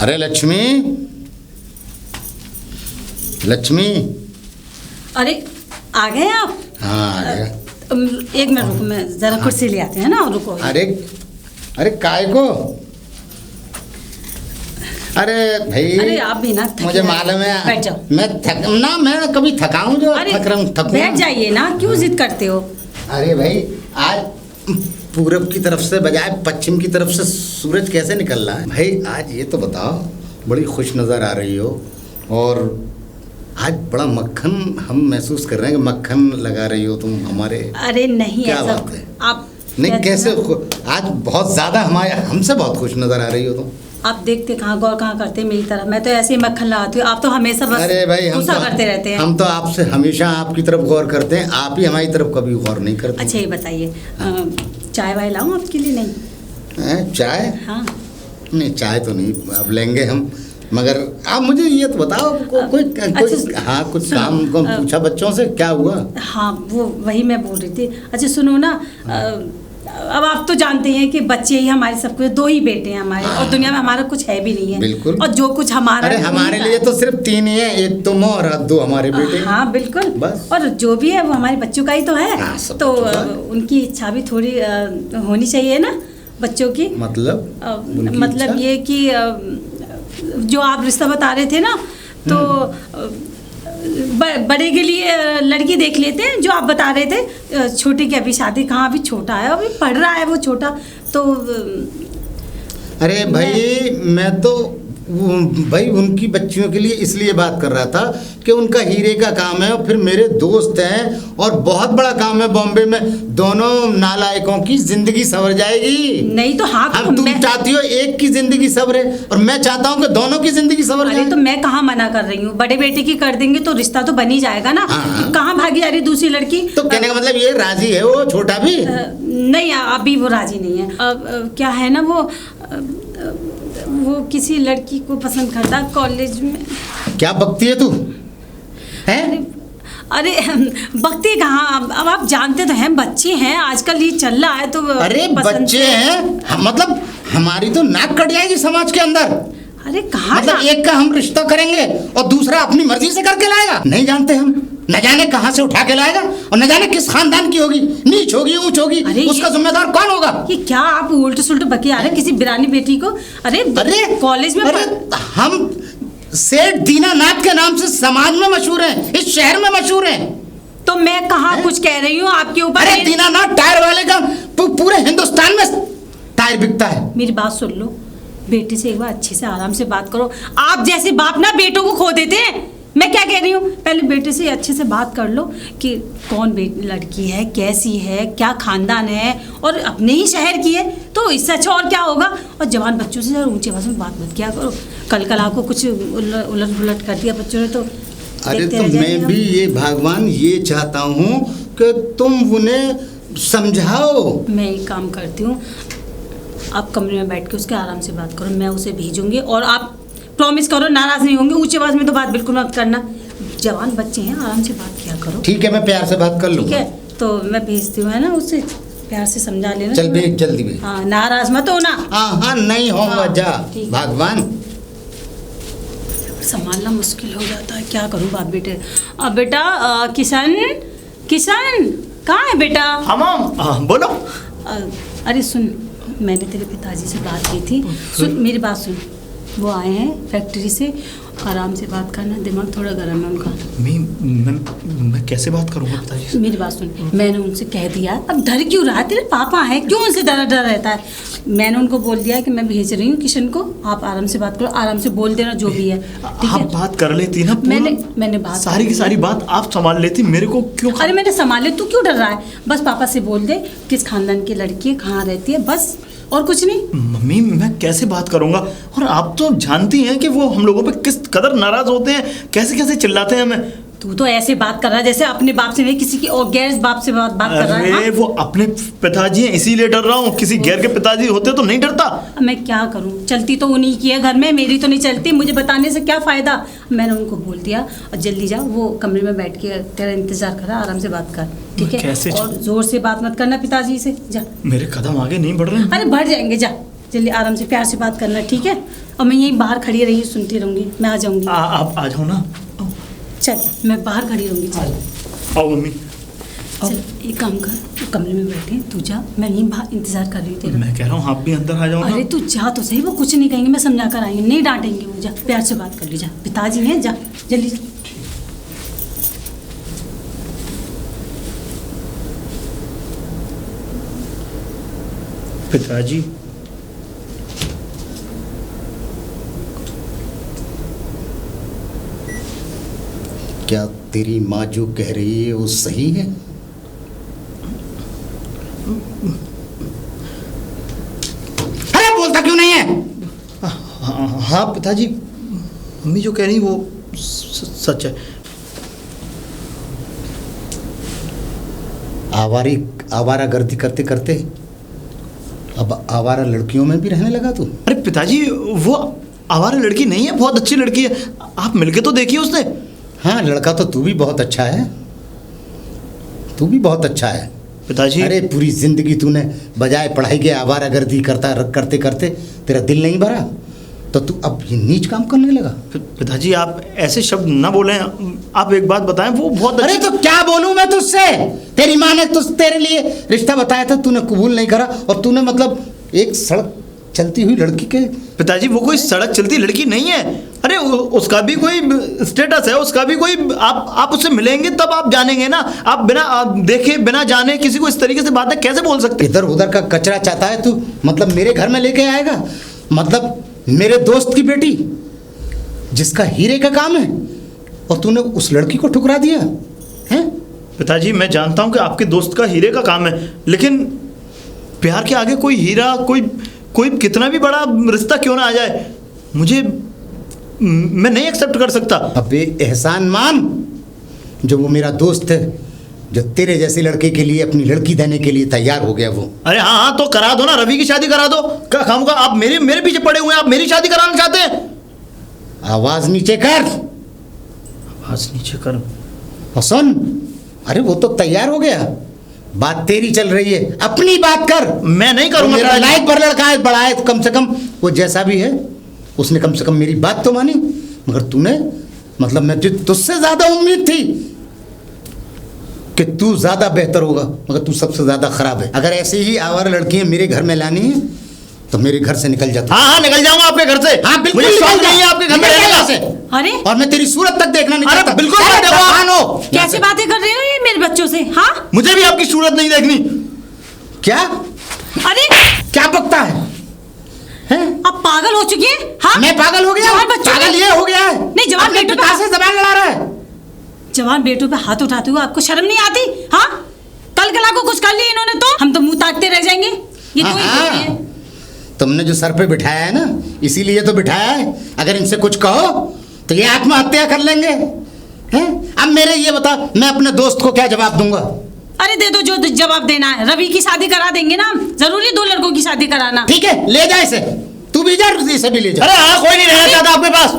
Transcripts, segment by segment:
अरे लक्ष्मी, लक्ष्मी। अरे आ गए आप? हाँ आ गया। एक मिनट रुको, मैं जरा कुर्सी ले आते हैं ना, रुको। अरे अरे काय को? अरे भाई, अरे आप भी ना मुझे मालूम है। बैठ जाओ। मैं कभी थकाऊं जो थक रहा हूँ, थकूं। बैठ जाइए ना, क्यों जिद करते हो? अरे भाई, आज पूरब की तरफ से बजाय पश्चिम की तरफ से सूरज कैसे निकल रहा है? भाई आज ये तो बताओ, बड़ी खुश नज़र आ रही हो और आज बड़ा मक्खन हम महसूस कर रहे हैं कि मक्खन लगा रही हो तुम हमारे। अरे नहीं, क्या ऐसा बात है? आप नहीं कैसे, आज बहुत ज़्यादा हमसे बहुत खुश नज़र आ रही हो तुम। आप देखते कहाँ गौर कहाँ करते मेरी तरफ? मैं तो ऐसे ही मक्खन लगाती हूँ, आप तो हमेशा बस अरे भाई, गुस्सा करते रहते हैं। हम तो आपसे हमेशा आपकी तरफ गौर करते हैं, आप ही हमारी तरफ कभी गौर नहीं करते। अच्छा ये बताइए, चाय वाय लाऊं आपके लिए? नहीं चाय? हाँ नहीं चाय तो नहीं, अब लेंगे हम, मगर आप मुझे ये तो बताओ कोई हाँ कुछ काम को पूछा बच्चों से, क्या हुआ? हाँ वो वही मैं बोल रही थी। अच्छा सुनो ना, अब आप तो जानते हैं कि बच्चे ही हमारे सब कुछ, 2 ही बेटे हैं हमारे। और दुनिया में हमारा कुछ है भी नहीं है। बिल्कुल। और जो कुछ हमारा, अरे हमारे लिए तो सिर्फ 3 ही है, एक तुम और 2 हमारे बेटे। हाँ बिल्कुल बस। और जो भी है वो हमारे बच्चों का ही तो है। तो उनकी इच्छा भी थोड़ी होनी चाहिए ना बच्चों की। मतलब ये कि जो आप रिश्ता बता रहे थे ना, तो बड़े के लिए लड़की देख लेते हैं, जो आप बता रहे थे। छोटे की अभी शादी कहाँ, अभी छोटा है, अभी पढ़ रहा है वो छोटा। तो अरे भाई मैं तो भाई उनकी बच्चियों के लिए इसलिए बात कर रहा था कि उनका हीरे का काम है और फिर मेरे दोस्त हैं और बहुत बड़ा काम है बॉम्बे में, दोनों नालायकों की जिंदगी संवर जाएगी। नहीं तो हाँ, हम तुम चाहती हो एक की जिंदगी संवरे और मैं चाहता हूँ कि दोनों की जिंदगी संवर जाए। तो मैं कहाँ मना कर रही हूँ, बड़े बेटे की कर देंगे तो रिश्ता तो बन ही जाएगा ना। तो कहाँ भागी जा रही दूसरी लड़की? तो कहने का मतलब ये राजी है वो छोटा भी? नहीं अभी वो राजी नहीं है। क्या है ना, वो किसी लड़की को पसंद करता कॉलेज में। क्या बकती है तू? हैं? अरे बकती कहाँ, अब आप जानते तो हैं, बच्चे हैं आजकल ये चल रहा है। तो अरे बच्चे हैं मतलब हमारी तो नाक कट जाएगी समाज के अंदर। अरे कहाँ, मतलब एक का हम रिश्ता करेंगे और दूसरा अपनी मर्जी से करके लाएगा। नहीं जानते हम, न जाने कहाँ से उठा के लाएगा और न जाने किस खानदान की होगी, नीच होगी ऊंच होगी, उसका जिम्मेदार कौन होगा? ये क्या आप उल्टे सुल्टे बके आ रहे हैं किसी बिरानी बेटी को? अरे कॉलेज में हम सेठ दीनानाथ के नाम से समाज में मशहूर हैं, इस शहर में मशहूर हैं। तो मैं कहाँ कुछ कह रही हूँ आपके ऊपर? अरे दीनानाथ टायर वाले का पूरे हिंदुस्तान में टायर बिकता है। मेरी बात सुन लो, बेटे से एक बार अच्छे से आराम से बात करो। आप जैसे बाप ना बेटों को खो देते हैं। मैं क्या कह रही हूँ, पहले बेटे से अच्छे से बात कर लो कि कौन लड़की है, कैसी है, क्या खानदान है और अपने ही शहर की है, तो इससे अच्छा और क्या होगा। और जवान बच्चों से ऊंचे आवाज में बात मत किया करो, कल आपको कुछ उलट पुलट कर दिया बच्चों ने तो। अरे तो मैं भी ये भगवान ये चाहता हूँ कि तुम उन्हें समझाओ। मैं एक काम करती हूँ, आप कमरे में बैठ के उसके आराम से बात करो, मैं उसे भेजूंगी और आप प्रॉमिस करो नाराज नहीं होंगे। ऊंची आवाज में तो बात बिल्कुल मत करना, जवान बच्चे हैं, आराम से बात किया करो। ठीक है, मैं प्यार से बात कर लूँगा। ठीक है, तो मैं भेजती हूँ, है ना, उससे प्यार से समझा लेना। चल भेज जल्दी भेज। हाँ नाराज मत हो ना। हाँ नहीं होगा, जा भगवान। संभालना मुश्किल हो जाता है, क्या करूँ बाप बेटे। अब बेटा किशन कहाँ है बेटा? हाँ बोलो। अरे सुन, मैंने तेरे पिताजी से बात की थी, सुन मेरी बात सुन। वो आए हैं फैक्ट्री से, आराम से बात करना, दिमाग थोड़ा गर्म है उनका। मैं कैसे बात करूँगा पिताजी से? मेरी बात सुन, मैंने उनसे कह दिया, अब डर क्यों रहा है, तेरे पापा हैं, क्यों उनसे डर रहता है। मैंने उनको बोल दिया कि मैं भेज रही हूँ किशन को, आप आराम से बात करो, आराम से बोल देना जो भी है। आप बात कर लेती ना, मैंने बात सारी की सारी बात आप संभाल लेती, मेरे को क्यों? अरे मैंने संभाले, तू क्यों डर रहा है? बस पापा से बोल दे किस खानदान की लड़की है, कहाँ रहती है, बस और कुछ नहीं। मम्मी मैं कैसे बात करूंगा, और आप तो जानती हैं कि वो हम लोगों पे किस कदर नाराज होते हैं, कैसे कैसे चिल्लाते हैं हमें। तू तो ऐसे बात कर रहा है जैसे अपने बाप से नहीं, किसी की और गैर बाप से बात कर रहा है। अरे वो अपने पिताजी हैं इसीलिए डर रहा हूँ, किसी गैर के पिताजी होते तो नहीं डरता। मैं क्या करूँ, चलती तो उन्हीं की है घर में, मेरी तो नहीं चलती, मुझे बताने से क्या फायदा। मैंने उनको बोल दिया और जल्दी जा, वो कमरे में बैठ के तेरा इंतजार कर रहा, आराम से बात कर, ठीक है? और जोर से बात मत करना पिताजी से, जा। मेरे कदम आगे नहीं बढ़ रहे हैं। अरे बढ़ जाएंगे, जा जल्दी आराम से प्यार से बात करना, ठीक है? और मैं यहीं बाहर खड़ी रही सुनती रहूँगी, मैं आ जाऊँगी। आप आ जाओ ना। चल मैं बाहर खड़ी रहूँगी। चल आओ मम्मी। चल एक काम कर, तू कमरे में बैठे, तू जा, मैं यहीं बाहर इंतजार कर रही हूँ तेरा। मैं कह रहा हूँ आप भी अंदर आ जाओ ना। अरे तू जा तो सही, वो कुछ नहीं कहेंगे, मैं समझा कर आएंगे, नहीं डांटेंगे वो। जा प्यार से बात कर ली, जा, पिताजी हैं, जा जल्दी। पिताजी, क्या तेरी माँ जो कह रही है वो सही है? अरे बोलता क्यों नहीं है? हाँ पिताजी, मम्मी जो कह रही वो सच है। आवारागर्दी करते करते अब आवारा लड़कियों में भी रहने लगा तू? अरे पिताजी, वो आवारा लड़की नहीं है, बहुत अच्छी लड़की है, आप मिलके तो देखिए उससे। हाँ, लड़का तो तू भी बहुत अच्छा है, तू भी बहुत अच्छा है पिताजी। अरे पूरी जिंदगी तूने बजाय पढ़ाई के आवारागर्दी करते करते तेरा दिल नहीं भरा, तो तू अब ये नीच काम करने लगा। पिताजी आप ऐसे शब्द ना बोलें, आप एक बात बताएं, वो बहुत अरे तो क्या बोलूं मैं तुझसे? तेरी माँ ने तेरे लिए रिश्ता बताया था, तूने कबूल नहीं करा, और तूने मतलब एक सड़क चलती हुई लड़की के। पिताजी वो कोई सड़क चलती लड़की नहीं है, अरे उसका भी कोई स्टेटस है, उसका भी कोई, आप उससे मिलेंगे तब आप जानेंगे ना। आप बिना देखे बिना जाने किसी को इस तरीके से बातें कैसे बोल सकते? इधर उधर का कचरा चाहता है तू, मतलब मेरे घर में लेके आएगा? मतलब मेरे दोस्त की बेटी जिसका हीरे का काम है, और तूने उस लड़की को ठुकरा दिया है? पिताजी मैं जानता हूं कि आपके दोस्त का हीरे का काम है, लेकिन प्यार के आगे कोई हीरा, कोई कितना भी बड़ा रिश्ता क्यों ना आ जाए, मैं नहीं एक्सेप्ट कर सकता। अबे एहसान मान, जो वो मेरा दोस्त है, जो तेरे जैसी लड़के के लिए अपनी लड़की देने के लिए तैयार हो गया वो। अरे हाँ, तो करा दो ना, रवि की शादी करा दो। क्या खाऊंगा? आप मेरे पीछे पड़े हुए हैं, आप मेरी शादी कराना चाहते हैं? आवाज नीचे कर, आवाज नीचे कर। और सुन, अरे वो तो तैयार हो गया, बात तेरी चल रही है, अपनी बात कर। मैं नहीं करूंगा। मेरा लायक पर लड़का है, बड़ा है, तो कम से कम वो जैसा भी है उसने कम से कम मेरी बात तो मानी, मगर तूने, मतलब मैं तुझसे ज्यादा उम्मीद थी कि तू ज्यादा बेहतर होगा, मगर तू सबसे ज्यादा खराब है। अगर ऐसी ही आवारा लड़कियां मेरे घर में लानी है तो मेरे घर से निकल जाता। हाँ, निकल जाऊंगा आपके घर से। हाँ बिल्कुल, मुझे शौक नहीं है आपके घर में रहने का। अरे और मैं तेरी सूरत तक देखना नहीं चाहता। बिल्कुल मत देखो। कैसी बातें कर रहे हो ये मेरे बच्चों से? हाँ, मुझे भी आपकी सूरत नहीं देखनी। क्या? अरे क्या बकता है? आप पागल हो चुके हैं? हाँ, मैं पागल हो गया? पागल ये हो गया है? नहीं, जवान बेटों पे से जबान लड़ा रहा है। जवान बेटों पे हाथ उठाते हुए आपको शर्म नहीं आती? हाँ, कल कला को कुछ कर लिया इन्होंने तो हम तो मुंह ताकते रह जाएंगे। ये तो ही है। तुमने जो सर पे बिठाया है ना, इसीलिए तो बिठाया है। अगर इनसे कुछ कहो तो ये आत्महत्या कर लेंगे, हैं? अब मेरे ये बता, मैं अपने दोस्त को क्या जवाब दूंगा? अरे दे दो जो जवाब देना है। रवि की शादी करा देंगे ना, जरूरी 2 लड़कों की शादी कराना। ठीक है, ले जा इसे, तू भी जा, इसे भी ले जा। अरे हाँ, कोई नहीं रहना चाहता आपके पास।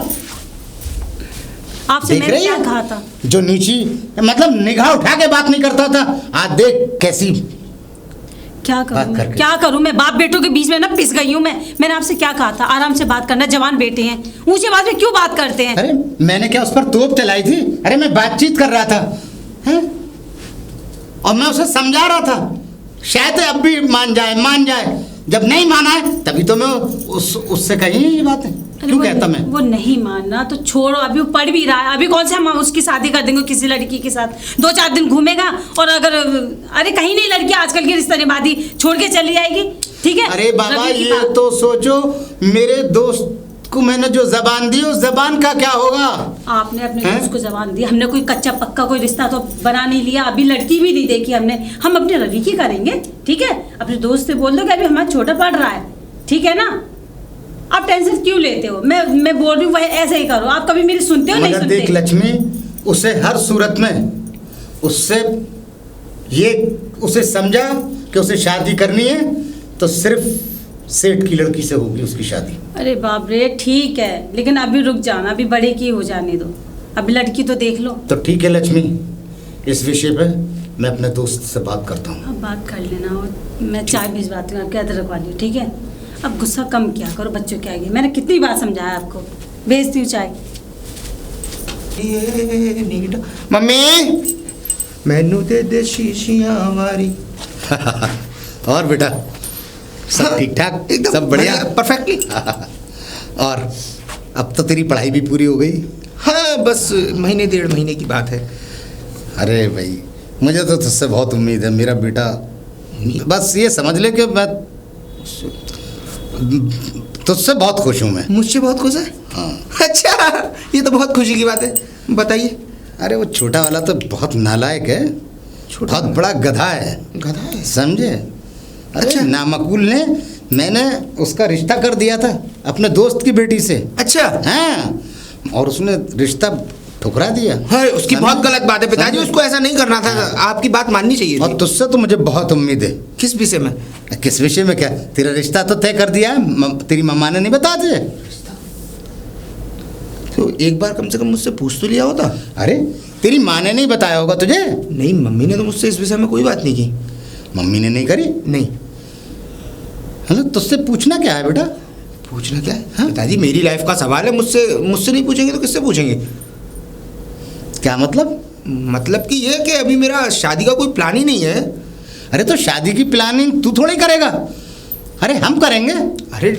आपसे मैंने क्या कहा था? जो नीची, मतलब निगाह उठा के बात नहीं करता था, आज देख कैसी क्या करूं मैं बाप बेटों के बीच में ना पिस गई हूं। मैंने आपसे क्या कहा था? आराम से बात करना, जवान बेटे हैं, ऊंची आवाज में क्यों बात करते हैं? अरे मैंने क्या उस पर तोप चलाई थी? अरे मैं बातचीत कर रहा था, हैं? और मैं उसे समझा रहा था, शायद अब भी मान जाए। जब नहीं माना है तभी तो मैं उससे कही ये बातें क्यों कहता मैं? वो नहीं मानना तो छोड़ो, अभी वो पढ़ भी रहा है, अभी कौन से हम उसकी शादी कर देंगे किसी लड़की के साथ? 2-4 दिन घूमेगा और अगर, अरे कहीं नहीं, लड़की आजकल की रिश्ते निभाती छोड़ के चली जाएगी, ठीक है? अरे बाबा, ये तो सोचो, मेरे दोस्त को मैंने जो जबान दी, उस जबान का क्या होगा? आपने अपने दोस्त को जबान दी, हमने कोई कच्चा पक्का कोई रिश्ता तो बना नहीं लिया, अभी लड़की भी नहीं देखी हमने। हम अपने रवि की करेंगे, ठीक है? अपने दोस्त से बोल दो कि अभी हमारा छोटा पढ़ रहा है, ठीक है ना? आप टेंशन क्यों लेते हो? मैं बोल रही हूँ वह ऐसे ही करो। आप कभी मेरी सुनते हो? नहीं सुनते? देख लक्ष्मी, उसे हर सूरत में उसे समझा कि उसे शादी करनी है तो सिर्फ सेठ की लड़की से होगी उसकी शादी। अरे बाप रे, ठीक है, लेकिन अभी रुक जाना, अभी बड़े की हो जाने दो, अभी लड़की तो देख लो। तो ठीक है लक्ष्मी, इस विषय पे मैं अपने दोस्त से बात करता हूँ। अब बात कर लेना, और मैं चाय भिजवाती हूँ, आपके अदरक वाली, ठीक है? अब गुस्सा कम किया करो बच्चों के आगे। मैंने कितनी बार समझाया आपको। भेजती हूँ चाय। मम्मी मैनू दे दे शीशियां वारी। और बेटा सब ठीक ठाक, सब बढ़िया, परफेक्टली। और अब तो तेरी पढ़ाई भी पूरी हो गई। हाँ बस महीने 1.5 महीने की बात है। अरे भाई मुझे तो तुझसे बहुत उम्मीद है मेरा बेटा। बस ये समझ ले कि मैं तुझसे बहुत खुश हूँ। मैं मुझसे बहुत खुश है? हाँ। अच्छा, ये तो बहुत खुशी की बात है, बताइए। अरे वो छोटा वाला तो बहुत नालायक है, बहुत बड़ा गधा है। गधा है? समझे? अरे अच्छा। नामकुल ने, मैंने उसका रिश्ता कर दिया था अपने दोस्त की बेटी से। अच्छा। हाँ, और उसने रिश्ता ठुकरा दिया। हाँ, उसकी बहुत गलत बात है पिताजी, उसको ऐसा नहीं करना था। आपकी बात माननी चाहिए थी। और तुझसे तो मुझे बहुत उम्मीद है। किस विषय में? किस विषय में क्या? तेरा रिश्ता तो तय कर दिया है, तेरी मम्मा ने नहीं बता दिया? तो एक बार कम से कम मुझसे पूछ तो लिया होता। अरे तेरी माँ ने नहीं बताया होगा तुझे? नहीं, मम्मी ने तो मुझसे इस विषय में कोई बात नहीं की। मम्मी ने नहीं करी? नहीं। है तुझसे पूछना क्या है बेटा? पूछना क्या है? हाँ? पिताजी मेरी लाइफ का सवाल है, मुझसे नहीं पूछेंगे तो किससे पूछेंगे? क्या मतलब? मतलब कि ये कि अभी मेरा शादी का कोई प्लान ही नहीं है। अरे तो शादी की प्लानिंग तू थोड़ी करेगा, अरे हम करेंगे। अरे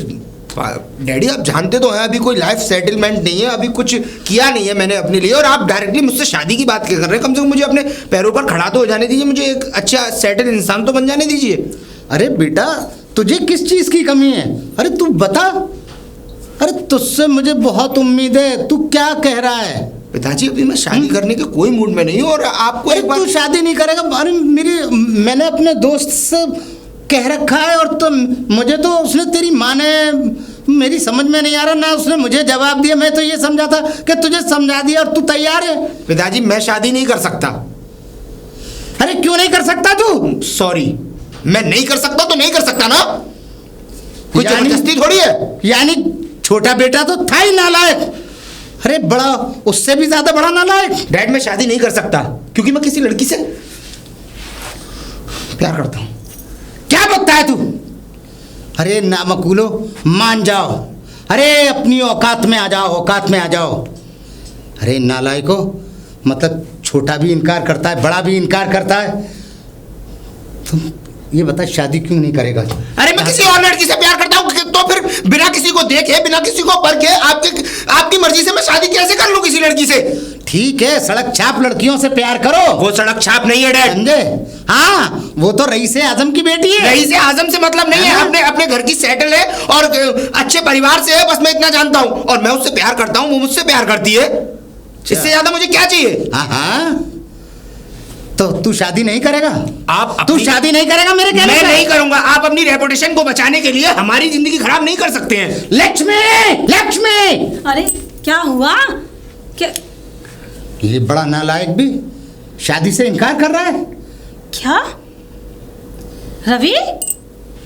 डैडी आप जानते तो हैं अभी कोई लाइफ सेटलमेंट नहीं है, अभी कुछ किया नहीं है मैंने अपने लिए, और आप डायरेक्टली मुझसे शादी की बात क्या कर रहे हैं? कम से कम मुझे अपने पैरों पर खड़ा तो हो जाने दीजिए, मुझे एक अच्छा सेटल इंसान तो बन जाने दीजिए। अरे बेटा तुझे किस चीज़ की कमी है? अरे तू बता। अरे तुझसे मुझे बहुत उम्मीद है, तू क्या कह रहा है? पिताजी अभी मैं शादी करने के कोई मूड में नहीं हूँ, और आपको एक बार। तू शादी नहीं करेगा? अरे मैंने अपने दोस्त से कह रखा है, और तो मुझे तो उसने, तेरी माँ ने, मेरी समझ में नहीं आ रहा ना, उसने मुझे जवाब दिया। मैं तो ये समझा था कि तुझे समझा दिया और तू तैयार है। पिताजी मैं शादी नहीं कर सकता। अरे क्यों नहीं कर सकता तू? सॉरी, मैं नहीं कर सकता तो नहीं कर सकता ना, कोई जबरदस्ती थोड़ी है। यानी छोटा बेटा तो था ही नालायक। अरे बड़ा, उससे भी ज्यादा बड़ा नालायक। डैड मैं शादी नहीं कर सकता क्योंकि मैं किसी लड़की से प्यार करता हूँ। क्या बकता है तू? अरे नामकुलो मान जाओ, अरे अपनी औकात में आ जाओ, औकात में आ जाओ। अरे नालायको, मतलब छोटा भी इनकार करता है, बड़ा भी इनकार करता है। तुम ये बता शादी क्यों नहीं करेगा? अरे मैं किसी और लड़की से प्यार करता हूँ तो फिर बिना किसी को देखे, बिना किसी को परखे, आपकी मर्जी से मैं शादी कैसे कर लूँ किसी लड़की से? ठीक है, सड़क छाप लड़कियों से प्यार करो। वो सड़क छाप नहीं है डैड। समझे? हाँ, वो तो रईस आजम की बेटी है। रईस आजम से मतलब नहीं है, अपने घर की सेटल है और अच्छे परिवार से है, बस मैं इतना जानता हूँ। और मैं उससे प्यार करता हूँ, वो मुझसे प्यार करती है, इससे ज्यादा मुझे क्या चाहिए? हाँ, तो तू शादी नहीं करेगा? तू अपनी... शादी नहीं करेगा मेरे कहने मैं नहीं करूंगा। आप अपनी रेपुटेशन को बचाने के लिए हमारी जिंदगी खराब नहीं कर सकते हैं। लक्ष्मी, लक्ष्मी! अरे क्या हुआ? क्या? ये बड़ा नालायक भी शादी से इनकार कर रहा है। क्या रवि?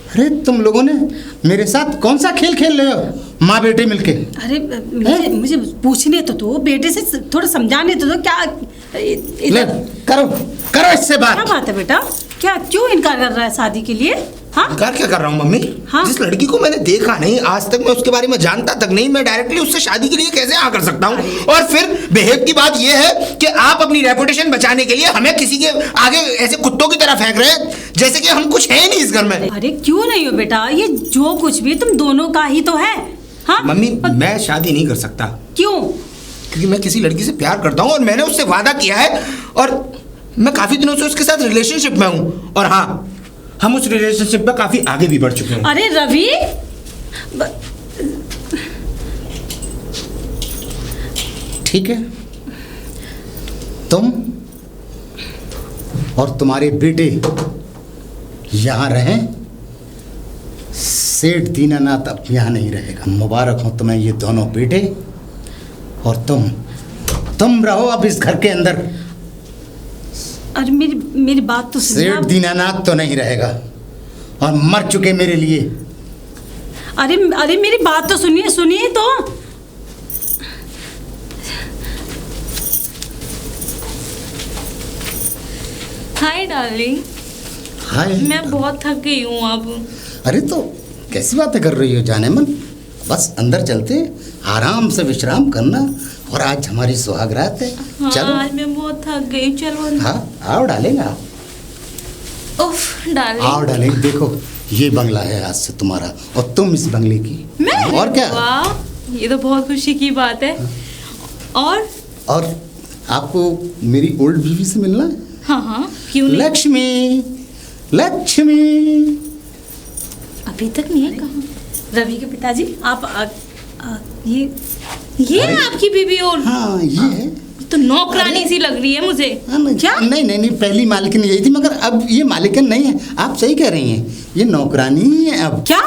अरे तुम लोगों ने मेरे साथ कौन सा खेल खेल रहे हो, माँ बेटे मिलके? अरे मुझे पूछने तो दो, बेटे से थोड़ा समझाने तो दो। क्या ले, करो इससे बात। क्या बात है बेटा? क्या, क्यों इनकार कर रहा है शादी के लिए? हाँ? इनकार क्या कर रहा हूँ मम्मी? हाँ? जिस लड़की को मैंने देखा नहीं आज तक, मैं उसके बारे में जानता तक नहीं, मैं डायरेक्टली उससे शादी के लिए कैसे हाँ कर सकता हूँ? और फिर बिहेव की बात यह है कि आप अपनी रेपुटेशन बचाने के लिए हमें किसी के आगे ऐसे कुत्तों की तरह फेंक रहे हैं जैसे कि हम कुछ है नहीं इस घर में। अरे क्यों नहीं हो बेटा, ये जो कुछ भी तुम दोनों का ही तो है। हाँ? मम्मी मैं शादी नहीं कर सकता। क्यों? क्योंकि मैं किसी लड़की से प्यार करता हूँ और मैंने उससे वादा किया है, और मैं काफी दिनों से उसके साथ रिलेशनशिप में हूँ, और हाँ हम उस रिलेशनशिप में काफी आगे भी बढ़ चुके हैं। अरे रवि, ठीक है, तुम और तुम्हारे बेटे यहाँ रहें, सेठ दीनानाथ अब यहाँ नहीं रहेगा। मुबारक हो तुम्हें ये दोनों बेटे, और तुम रहो अब इस घर के अंदर। अरे मेरी बात तो सुनिए। सेठ दीनानाथ तो नहीं रहेगा, और मर चुके मेरे लिए। अरे मेरी बात तो सुनिए तो। Hi darling. हाय। मैं बहुत थक गई हूँ अब। अरे तो कैसी बातें कर रही हो जाने मन? बस अंदर चलते, आराम से विश्राम करना। और आज हमारी सुहाग रात है। हाँ, चलो। आज मैं बहुत थक गई, चलो ना। हाँ आओ डालेंगे, आओ उफ डार्लिंग। आओ डालेंगे। देखो ये बंगला है आज से तुम्हारा, और तुम इस बंगले की। मैं? और क्या? वाह, ये तो बहुत खुशी की बात है। और आपको मेरी ओल्ड बीवी से मिलना है? हाँ हाँ, क्यों नहीं? लक्ष्मी, लक्ष्मी। अभी तक नहीं है, कहाँ? रवि के पिताजी आप ये है आपकी बीबी? और हाँ ये है। तो नौकरानी सी लग रही है मुझे। हाँ, नहीं, पहली मालिकिन यही थी, मगर अब ये मालिकिन नहीं है। आप सही कह रही हैं, ये नौकरानी है अब। क्या?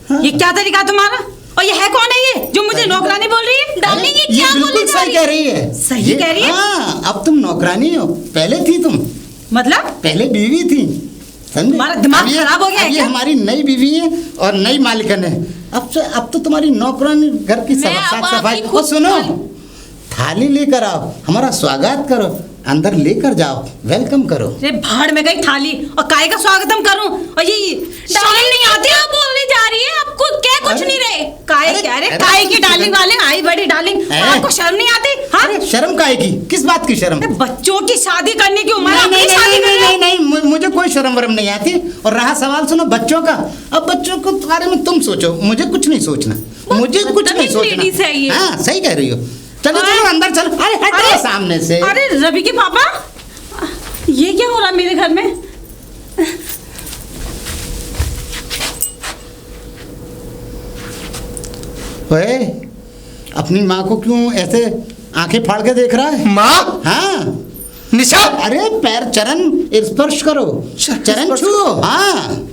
हाँ। ये क्या तरीका तुम्हारा? और ये है कौन है ये जो मुझे नौकरानी बोल रही है? डार्लिंग ये ये क्या बोलने बिल्कुल जा सही रही कह है? रही है। सही कह रही है? हाँ, अब तुम नौकरानी हो, पहले थी तुम। मतलब पहले बीवी थी, समझे? तुम्हारा दिमाग अब ये- खराब हो गया है अब ये क्या? हमारी नई बीवी है और नई मालिकन है। अब तो तुम्हारी नौकरानी घर की मैं अब साफ सफाई। आपकी और खुद सुनो, थाली लेकर आओ, हमारा स्वागत करो, अंदर लेकर जाओ, वेलकम करो। अरे भाड़ में गई थाली, और काय का स्वागतम करूं? और ये शर्म नहीं आती? क्या बोलने जा रही है? आपको क्या कुछ अरे, नहीं रहे? काय अरे, क्या रे? अरे, काय की डार्लिंग वाले आई बड़ी डार्लिंग, आपको शर्म नहीं आती? हाँ, अरे शर्म काहे की? किस बात की शर्म? बच्चों की शादी करने की उम्र है, नहीं, अपनी शादी कर रहे हो? नहीं, मुझे कोई शर्म वरम नहीं आती। और रहा सवाल सुनो बच्चों का, अब बच्चों को बारे में तुम सोचो, मुझे कुछ नहीं सोचना, मुझे कुछ नहीं बदतमीज लेडीज है ये। सोचना। हाँ सही कह रही हो। चलो चलो अंदर चलो। अरे हटो सामने से। अरे रवि के पापा, ये क्या हो रहा है मेरे घर में? ओए, अपनी माँ को क्यों ऐसे आंखें फाड़ के देख रहा है? माँ? हाँ निशा, अरे पैर चरण स्पर्श करो, चरण छुओ। हाँ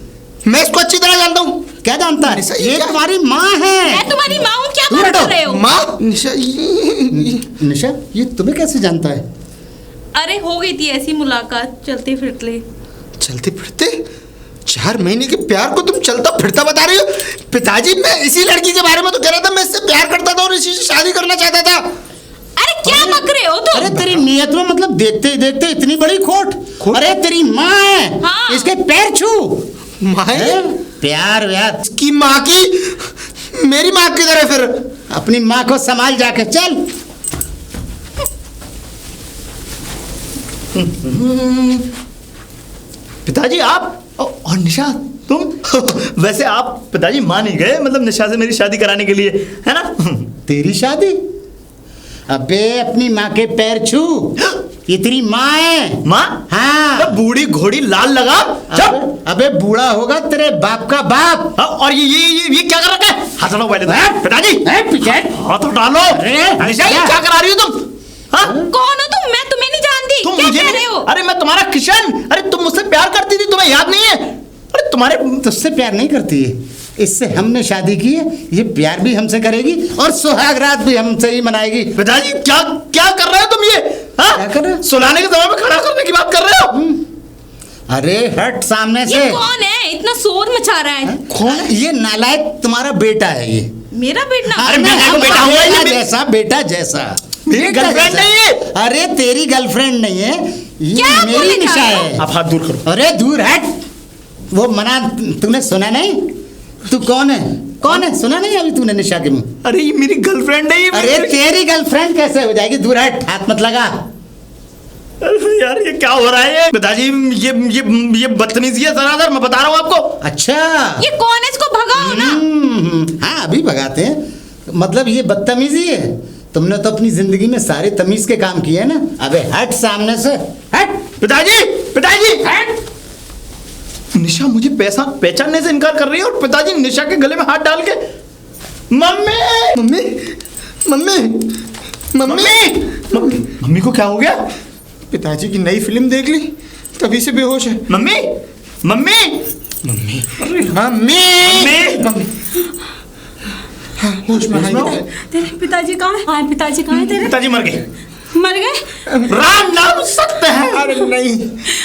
मैं इसको अच्छी तरह जानता हूँ। क्या जानता है? निशा, ये ये क्या? तुम्हारी माँ है। मैं तुम्हारी माँ हूँ, क्या दूर बात हटो। कर रहे हो? माँ? निशा निशा, ये तुम्हें कैसे जानता है? अरे हो गई थी ऐसी मुलाकात चलते फिरते। चलते फिरते? 4 महीने के प्यार को तुम चलता फिरता बता रही हो? पिताजी, मैं इसी लड़की के बारे में तो कह रहा था, मैं इससे प्यार करता था और इसी से शादी करना चाहता था। अरे क्या बक रहे हो तुम? अरे तेरी नियत में मतलब देखते ही देखते इतनी बड़ी खोट। अरे तेरी माँ है, हाँ। इसके पैर छू। माँ हैं? प्यार व्यार की माँ की मेरी माँ की तरह फिर? अपनी माँ को संभाल जाके चल। पिताजी आप और निशा तुम वैसे आप पिताजी मान ही गए, मतलब निशा से मेरी शादी कराने के लिए, है ना? तेरी शादी? अबे अपनी माँ के पैर छू, ये तेरी माँ है। माँ? हाँ। अबे बूढ़ी घोड़ी लाल लगा। अबे बूढ़ा होगा तेरे बाप का बाप। हाँ, और ये क्या कर रखा है? हाथ हटाओ पहले तो। पिताजी पीछे हाथ डालो। निशा ये क्या करा रही हो तुम? हाँ? कौन हो तुम? मैं तुम्हें नहीं जानती। तुम क्या मुझे कह रहे हो? अरे मैं तुम्हारा किशन, अरे तुम मुझसे प्यार करती थी, तुम्हें याद नहीं है? अरे तुम्हारे तुझसे प्यार नहीं करती है, इससे हमने शादी की है, ये प्यार भी हमसे करेगी और सुहाग रात भी हमसे ही मनाएगी। पिताजी क्या क्या कर रहे हो तुम ये? हाँ? क्या कर रहे हो? सुलाने के समय में खड़ा करने की बात कर रहे हो? अरे हट सामने से। ये कौन है? इतना शोर मचा रहा है। कौन? ये नालायक तुम्हारा बेटा है ये। मेरा बेटा? अरे मैं क्या बेटा हुआ ये? जैसा बेटा जैसा। मेरी बेटा गर्लफ्रेंड जैसा। नहीं है। अरे तेरी गर्लफ्रेंड नहीं है, ये क्या मेरी बोलने निशा जा रहे हो? है। आप हाथ दूर करो। अरे दूर हट। वो मना, तूने सुना नहीं? तू कौन है? कौन है? सुना नहीं अभी तूने निशा के मुंह? अरे ये मेरी गर्लफ्रेंड है ये। अरे तेरी गर्लफ्रेंड कैसे हो जाएगी? दूर हट, हाथ मत लगा। यार ये क्या हो रहा है ये? पिताजी ये बदतमीजी है सरासर, मैं बता रहा हूँ आपको। अच्छा ये कौन है? इसको भगाओ ना। हाँ अभी भगाते हैं। मतलब ये बदतमीजी है? तुमने तो अपनी जिंदगी में सारे तमीज के काम किए हैं ना। अबे हट सामने से, हट। पिताजी हट। निशा मुझे पहचानने से इनकार कर रही है और पिताजी निशा के गले में हाथ डाल के mummy mummy, mummy, mummy, mummy mummy को क्या हो गया? पिताजी की नई फिल्म देख ली, तभी से बेहोश है। Mummy mummy mummy, mummy mummy, हाँ होश में आई है। तेरे पिताजी कहाँ है? हाँ, पिताजी कहाँ है तेरे? पिताजी मर गए। मर गए? राम नाम सत्य है। अरे नहीं,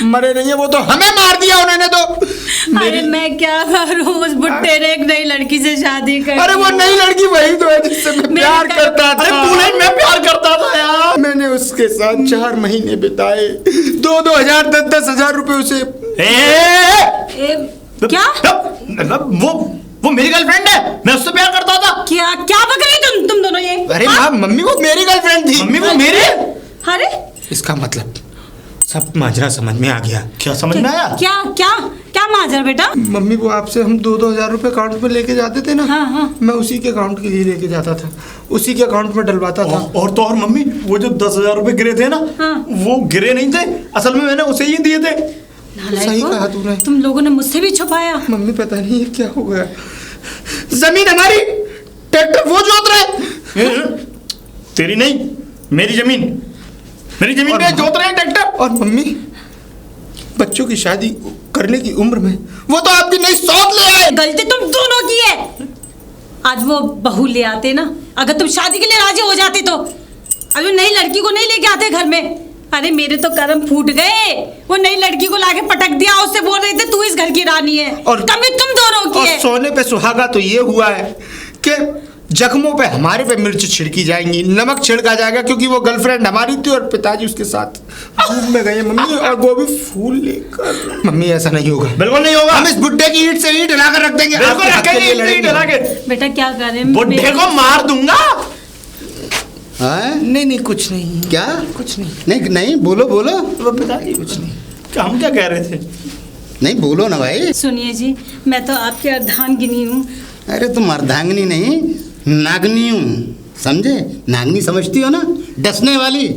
मरे नहीं है, वो तो हमें मार दिया उन्होंने तो। अरे मैं क्या करूँ? उस बुट्टे ने एक नई लड़की से शादी कर अरे वो नई लड़की वही तो है जिससे मैं प्यार करता अरे था। तूने मैं प्यार करता था यार। मैंने उसके साथ 4 महीने बिताए, 2-2 10-10 हजार रुपए उसे। क्या? वो मेरी गर्लफ्रेंड है, मैं उससे प्यार करता था। क्या क्या बक रहे तुम दोनों ये? अरे माँ, मम्मी वो मेरी गर्लफ्रेंड थी। मम्मी वो मेरी है। अरे इसका मतलब सब माजरा समझ में आ गया। क्या समझ में आया? क्या क्या क्या माजरा बेटा? मम्मी वो आपसे हम 2-2 हजार रुपए अकाउंट में लेके जाते थे ना। हाँ। मैं उसी के अकाउंट के लिए लेके जाता था, उसी के अकाउंट में डलवाता था। और तो और मम्मी, वो जो 10,000 रुपए गिरे थे ना, हाँ। वो गिरे नहीं थे, असल में मैंने उसे ही दिए थे। नालायक सही हो, कहा तूने। तुम लोगों ने मुझसे भी छुपाया। मम्मी पता नहीं ये क्या हो गया। जमीन हमारी, ट्रैक्टर वो जोत रहे। तेरी नहीं, मेरी जमीन, मेरी जमीन पे जोत रहे हैं ट्रैक्टर। और मम्मी बच्चों की शादी करने की उम्र में वो तो आपकी नई सौत ले आए। गलती तुम दोनों की है। आज वो बहू ले आते ना, अगर तुम शादी के लिए राजी हो जाते तो अभी नई लड़की को नहीं लेके आते घर में। अरे मेरे तो कर्म फूट गए, वो नई लड़की को लाके पटक दिया, उससे बोल रहे थे तू इस घर की रानी है, और कमी तुम दोनों की और है। सोने पे सुहागा तो ये हुआ है कि जख्मों पे हमारे पे मिर्च छिड़की जाएंगी, नमक छिड़का जाएगा, क्योंकि वो गर्लफ्रेंड हमारी थी और पिताजी उसके साथ घूम में गए मम्मी, और वो भी फूल लेकर। मम्मी ऐसा नहीं होगा, बिल्कुल नहीं होगा। हम इस बुड्ढे की ईंट से ईंट हिलाकर रख देंगे। बिल्कुल आपके हक के लिए रखेंगे, लड़ेंगे। ईंट हिला के। बेटा क्या कर रहे हैं? बुड्ढे को मार दूंगा। हाँ? नहीं कुछ नहीं, क्या? कुछ नहीं। नहीं नहीं, बोलो बोलो। वो पिताजी कुछ नहीं। हम क्या कह रहे थे? नहीं बोलो ना भाई। सुनिए जी, मैं तो आपकी अर्धांगिनी हूँ। अरे तुम अर्धांगिनी नहीं, नागनी हूँ, समझे? नागनी समझती हो ना, डसने वाली।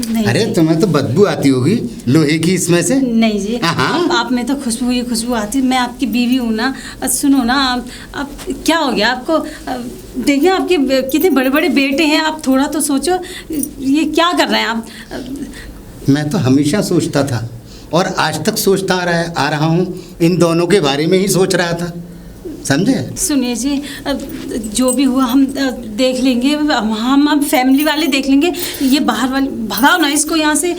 नहीं अरे जी। तुम्हें तो बदबू आती होगी लोहे की इसमें से। नहीं जी, हाँ। आप में तो खुशबू ही खुशबू आती। मैं आपकी बीवी हूँ ना। सुनो ना, आप क्या हो गया आपको? देखिए आपके कितने बड़े बड़े बेटे हैं, आप थोड़ा तो सोचो। ये क्या कर रहे हैं आप? मैं तो हमेशा सोचता था और आज तक सोचता आ रहा हूँ, इन दोनों के बारे में ही सोच रहा था, समझे? सुनिए जी, जो भी हुआ हम देख लेंगे, हम फैमिली वाले देख लेंगे। ये बाहर वाले भगाओ ना इसको यहाँ से।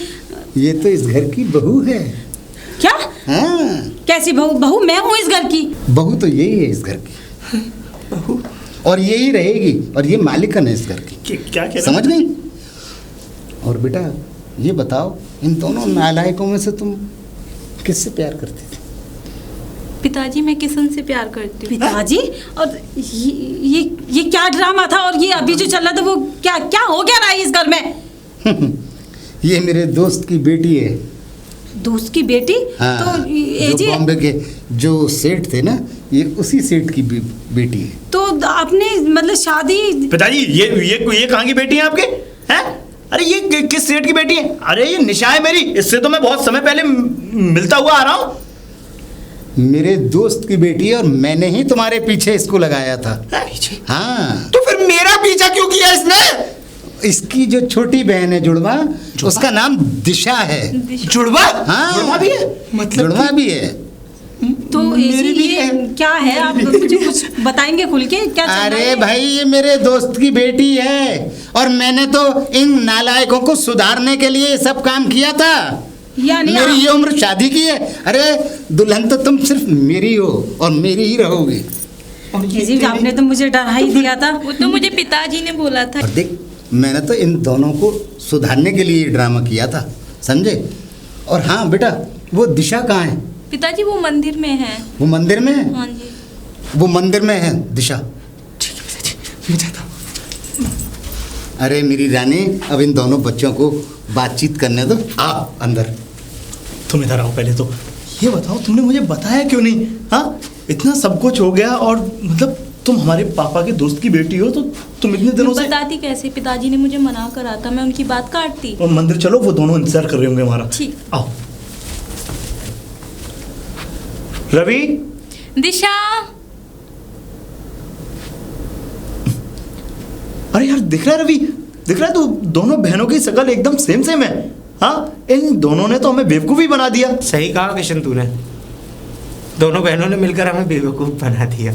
ये तो इस घर की बहू है। क्या? हाँ, कैसी बहू? बहू मैं हूँ इस घर की। बहू तो यही है इस घर की, बहू, और यही रहेगी, और ये मालिकन है इस घर की। क्या कह रहे? समझ गई? और बेटा ये बताओ, इन दोनों नालायकों में से तुम किससे प्यार करती थी? पिताजी मैं किशन से प्यार करती हूँ। पिताजी? और ये क्या ड्रामा था? और ये अभी जो चल रहा था वो क्या क्या हो क्या रहा है इस घर में? ये मेरे दोस्त की बेटी है। दोस्त की बेटी? हाँ, तो ये जो जी, बॉम्बे के जो सेठ थे ना, ये उसी सेठ की बेटी है। तो आपने मतलब शादी? पिताजी ये कहाँ की बेटी है आपके? हैं? अरे ये किस सेठ की बेटी है? अरे ये निशा है मेरी, इससे तो मैं बहुत समय पहले मिलता हुआ आ रहा हूँ। मेरे दोस्त की बेटी है, और मैंने ही तुम्हारे पीछे इसको लगाया था। हाँ, तो फिर मेरा पीछा क्यों किया इसने? इसकी जो छोटी बहन है जुड़वा, उसका नाम दिशा है। जुड़वा? हाँ, जुड़वा भी है? मतलब जुड़वा भी है। तो मेरी भी ये है। क्या है? आप मुझे कुछ बताएंगे खुल के? क्या चल रहा अरे है? भाई, ये मेरे दोस्त की बेटी है, और मैंने तो इन नालायकों को सुधारने के लिए ये सब काम किया था। यानी मेरी ये उम्र शादी की है। अरे दुल्हन तो तुम सिर्फ मेरी हो और मेरी ही रहोगी। ये जी आपने तो मुझे डरा ही दिया था। वो तो मुझे पिताजी ने बोला था। और देख, मैंने तो इन दोनों को सुधारने के लिए ये ड्रामा किया था, समझे? और हाँ बेटा, वो दिशा कहाँ है? पिताजी वो मंदिर में है। वो मंदिर में है? हाँ जी। वो मंदिर में है दिशा। ठीक है पिताजी, मैं जाता हूँ। अरे मेरी रानी, अब इन दोनों बच्चों को बातचीत करने दो। आओ अंदर। तुम इधर आओ पहले। तो ये बताओ, तुमने मुझे बताया क्यों नहीं? हाँ, इतना सब कुछ हो गया, और मतलब तुम हमारे पापा के दोस्त की बेटी हो, तो तुम इतने दिनों से बताती कैसे? पिताजी ने मुझे मना करा था, मैं उनकी बात काटती। और मंदिर चलो, वो दोनों इंतजार कर रहे होंगे हमारा। ठीक। आओ। रवि, दिशा। अरे यार, दिख रहा है रवि? दिख रहा है? तो दोनों बहनों की शक्ल एकदम सेम है। हाँ, इन दोनों ने तो हमें बेवकूफ़ ही बना दिया। सही कहा किशन तूने, दोनों बहनों ने मिलकर हमें बेवकूफ बना दिया।